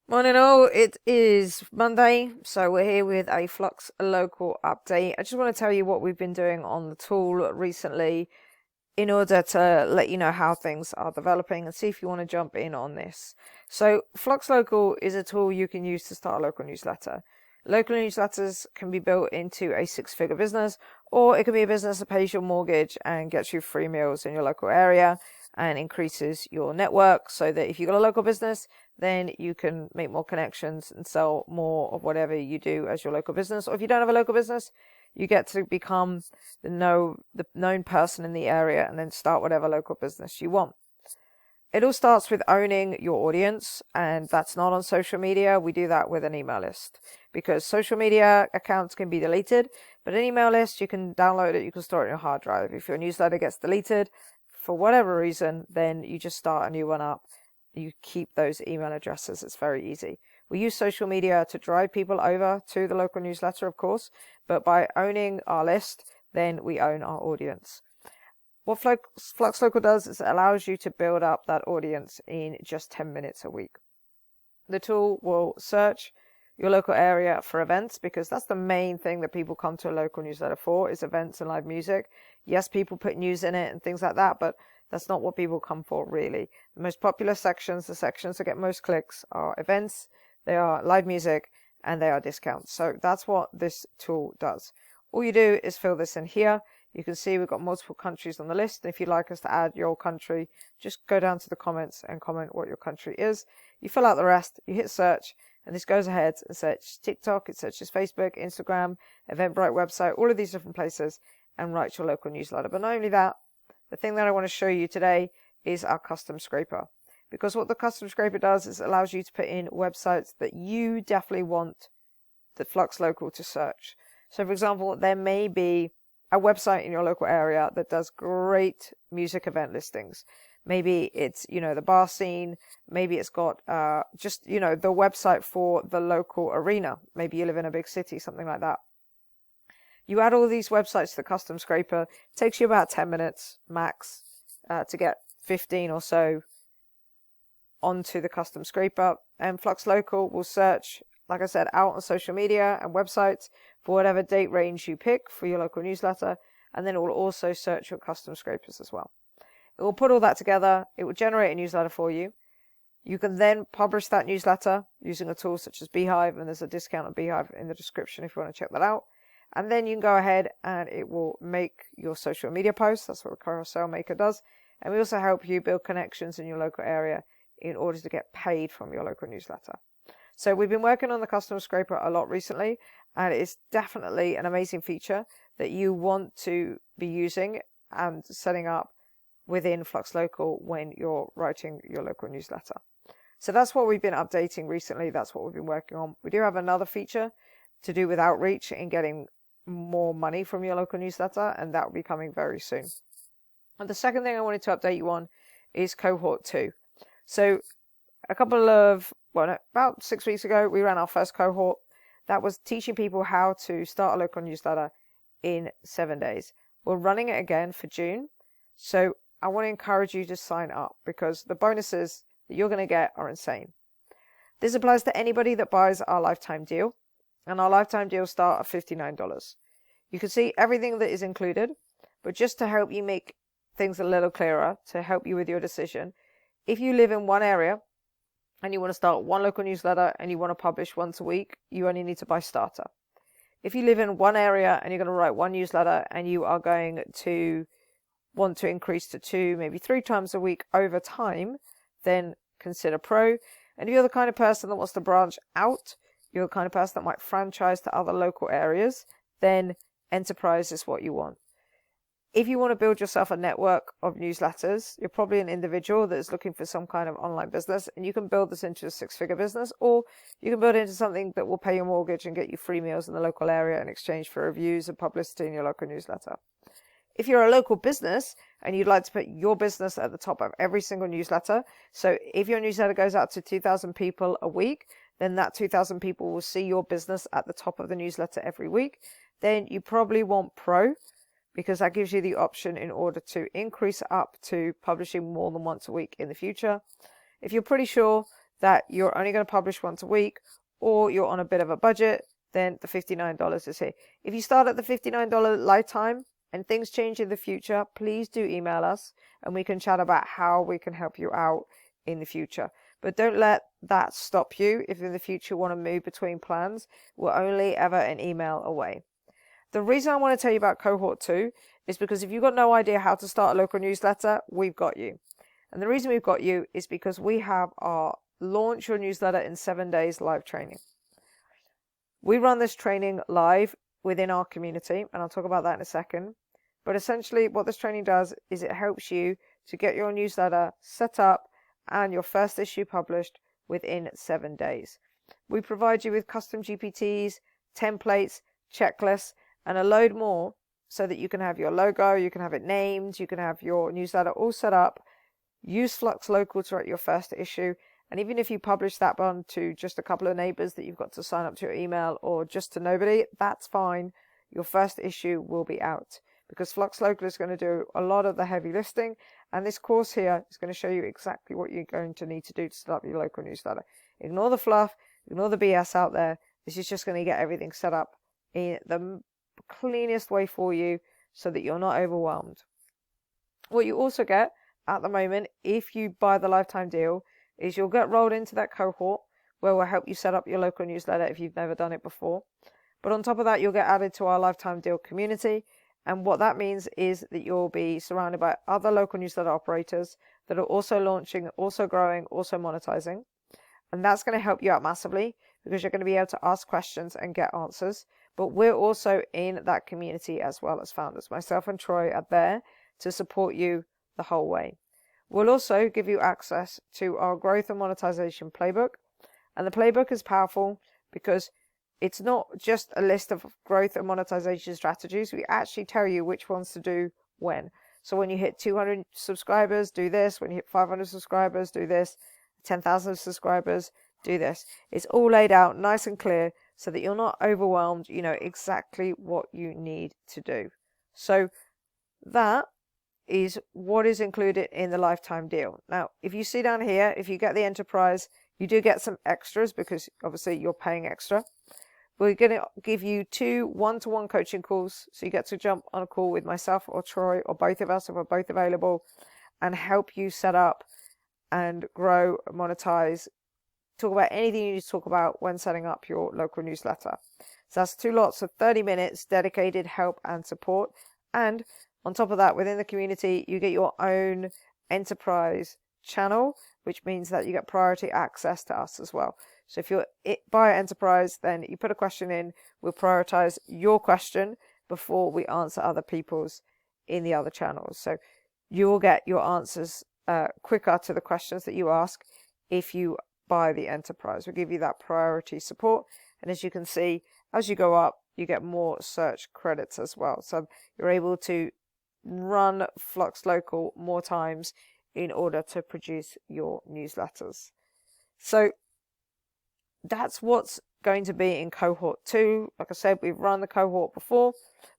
Morning all, it is Monday, so we're here with a FluxLocal update. I just want to tell you what we've been doing on the tool recently in order to let you know how things are developing and see if you want to jump in on this. So FluxLocal is a tool you can use to start a local newsletter. Local newsletters can be built into a six-figure business, or it can be a business that pays your mortgage and gets you free meals in your local area and increases your network so that if you've got a local business, then you can make more connections and sell more of whatever you do as your local business. Or if you don't have a local business, you get to become the known person in the area and then start whatever local business you want. It all starts with owning your audience, and that's not on social media. We do that with an email list because social media accounts can be deleted, but an email list, you can download it, you can store it in your hard drive. If your newsletter gets deleted for whatever reason, then you just start a new one up. You keep those email addresses. It's very easy. We use social media to drive people over to the local newsletter, of course, but by owning our list, then we own our audience. What FluxLocal does is it allows you to build up that audience in just 10 minutes a week. The tool will search your local area for events because that's the main thing that people come to a local newsletter for is events and live music. Yes, people put news in it and things like that, but that's not what people come for really. The most popular sections, the sections that get most clicks are events, they are live music, and they are discounts. So that's what this tool does. All you do is fill this in here. You can see we've got multiple countries on the list. If you'd like us to add your country, just go down to the comments and comment what your country is. You fill out the rest, you hit search, and this goes ahead and searches TikTok, it searches Facebook, Instagram, Eventbrite website, all of these different places, and writes your local newsletter. But not only that, the thing that I want to show you today is our custom scraper. Because what the custom scraper does is it allows you to put in websites that you definitely want the FluxLocal to search. So for example, there may be a website in your local area that does great music event listings. Maybe it's, the bar scene. Maybe it's got just, the website for the local arena. Maybe you live in a big city, something like that. You add all these websites to the custom scraper. It takes you about 10 minutes max to get 15 or so onto the custom scraper. And FluxLocal will search, like I said, out on social media and websites for whatever date range you pick for your local newsletter. And then it will also search your custom scrapers as well. It will put all that together. It will generate a newsletter for you. You can then publish that newsletter using a tool such as Beehive, and there's a discount on Beehive in the description if you want to check that out. And then you can go ahead and it will make your social media posts. That's what the Carousel Maker does. And we also help you build connections in your local area in order to get paid from your local newsletter. So we've been working on the custom scraper a lot recently, and it's definitely an amazing feature that you want to be using and setting up within FluxLocal when you're writing your local newsletter. So that's what we've been updating recently. That's what we've been working on. We do have another feature to do with outreach and getting more money from your local newsletter, and that will be coming very soon. And the second thing I wanted to update you on is Cohort 2. So about 6 weeks ago, we ran our first cohort. That was teaching people how to start a local newsletter in 7 days. We're running it again for June. So I want to encourage you to sign up because the bonuses that you're going to get are insane. This applies to anybody that buys our lifetime deal. And our lifetime deals start at $59. You can see everything that is included, but just to help you make things a little clearer, to help you with your decision, if you live in one area and you want to start one local newsletter and you want to publish once a week, you only need to buy starter. If you live in one area and you're going to write one newsletter and you are going to want to increase to 2, maybe 3 times a week over time, then consider Pro. And if you're the kind of person that wants to branch out, you're the kind of person that might franchise to other local areas, then Enterprise is what you want. If you want to build yourself a network of newsletters, you're probably an individual that is looking for some kind of online business, and you can build this into a 6-figure business, or you can build it into something that will pay your mortgage and get you free meals in the local area in exchange for reviews and publicity in your local newsletter. If you're a local business and you'd like to put your business at the top of every single newsletter, so if your newsletter goes out to 2,000 people a week, then that 2,000 people will see your business at the top of the newsletter every week, then you probably want Pro, because that gives you the option in order to increase up to publishing more than once a week in the future. If you're pretty sure that you're only going to publish once a week, or you're on a bit of a budget, then the $59 is here. If you start at the $59 lifetime and things change in the future, please do email us and we can chat about how we can help you out in the future. But don't let that stop you if in the future you want to move between plans. We're only ever an email away. The reason I want to tell you about Cohort 2 is because if you've got no idea how to start a local newsletter, we've got you. And the reason we've got you is because we have our Launch Your Newsletter in 7 Days live training. We run this training live within our community, and I'll talk about that in a second. But essentially what this training does is it helps you to get your newsletter set up and your first issue published within 7 days. We provide you with custom GPTs, templates, checklists, and a load more so that you can have your logo, you can have it named, you can have your newsletter all set up. Use FluxLocal to write your first issue. And even if you publish that one to just a couple of neighbors that you've got to sign up to your email, or just to nobody, that's fine. Your first issue will be out because FluxLocal is going to do a lot of the heavy lifting. And this course here is going to show you exactly what you're going to need to do to set up your local newsletter. Ignore the fluff, ignore the BS out there. This is just going to get everything set up in the cleanest way for you so that you're not overwhelmed. What you also get at the moment, if you buy the lifetime deal, is you'll get rolled into that cohort where we'll help you set up your local newsletter if you've never done it before. But on top of that, you'll get added to our lifetime deal community. And what that means is that you'll be surrounded by other local newsletter operators that are also launching, also growing, also monetizing. And that's going to help you out massively because you're going to be able to ask questions and get answers. But we're also in that community as well as founders. Myself and Troy are there to support you the whole way. We'll also give you access to our growth and monetization playbook. And the playbook is powerful because it's not just a list of growth and monetization strategies. We actually tell you which ones to do when. So when you hit 200 subscribers, do this. When you hit 500 subscribers, do this. 10,000 subscribers, do this. It's all laid out nice and clear so that you're not overwhelmed. You know exactly what you need to do. So that is what is included in the lifetime deal. Now, if you see down here, if you get the enterprise, you do get some extras because obviously you're paying extra. We're going to give you 2 one-to-one coaching calls. So you get to jump on a call with myself or Troy or both of us if we're both available and help you set up and grow, monetize, talk about anything you need to talk about when setting up your local newsletter. So that's 2 lots of 30 minutes dedicated help and support. And on top of that, within the community, you get your own enterprise channel, which means that you get priority access to us as well. So if you're by enterprise, then you put a question in, we'll prioritize your question before we answer other people's in the other channels. So you will get your answers quicker to the questions that you ask if you buy the enterprise. We'll give you that priority support. And as you can see, as you go up, you get more search credits as well. So you're able to run FluxLocal more times in order to produce your newsletters. So that's what's going to be in Cohort 2. Like I said, we've run the cohort before.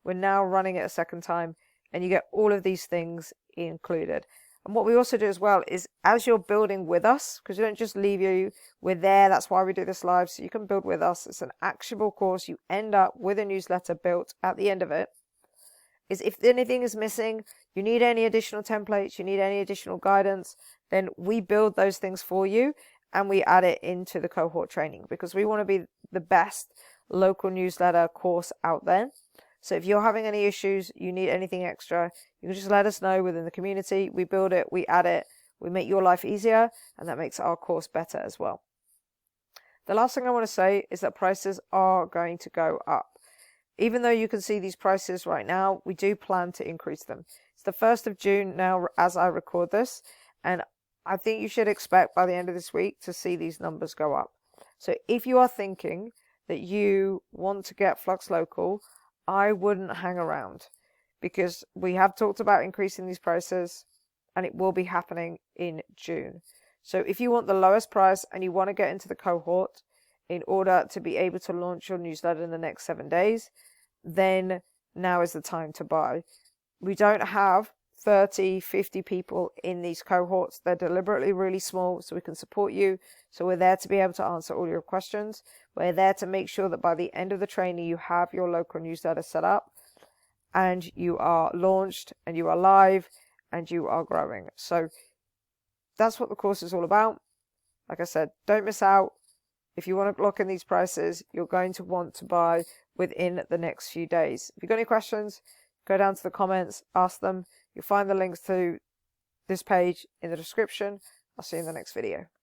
We're now running it a second time, and you get all of these things included. And what we also do as well is as you're building with us, because we don't just leave you, we're there. That's why we do this live, so you can build with us. It's an actionable course. You end up with a newsletter built at the end of it. Is if anything is missing, you need any additional templates, you need any additional guidance, then we build those things for you and we add it into the cohort training because we want to be the best local newsletter course out there. So if you're having any issues, you need anything extra, you can just let us know within the community. We build it, we add it, we make your life easier, and that makes our course better as well. The last thing I want to say is that prices are going to go up. Even though you can see these prices right now, we do plan to increase them. It's the 1st of June now as I record this, and I think you should expect by the end of this week to see these numbers go up. So if you are thinking that you want to get FluxLocal, I wouldn't hang around because we have talked about increasing these prices and it will be happening in June. So if you want the lowest price and you want to get into the cohort in order to be able to launch your newsletter in the next 7 days, then now is the time to buy. We don't have 30, 50 people in these cohorts. They're deliberately really small so we can support you. So we're there to be able to answer all your questions. We're there to make sure that by the end of the training, you have your local newsletter set up and you are launched and you are live and you are growing. So that's what the course is all about. Like I said, don't miss out. If you want to lock in these prices, you're going to want to buy within the next few days. If you've got any questions, go down to the comments, ask them. You'll find the links to this page in the description. I'll see you in the next video.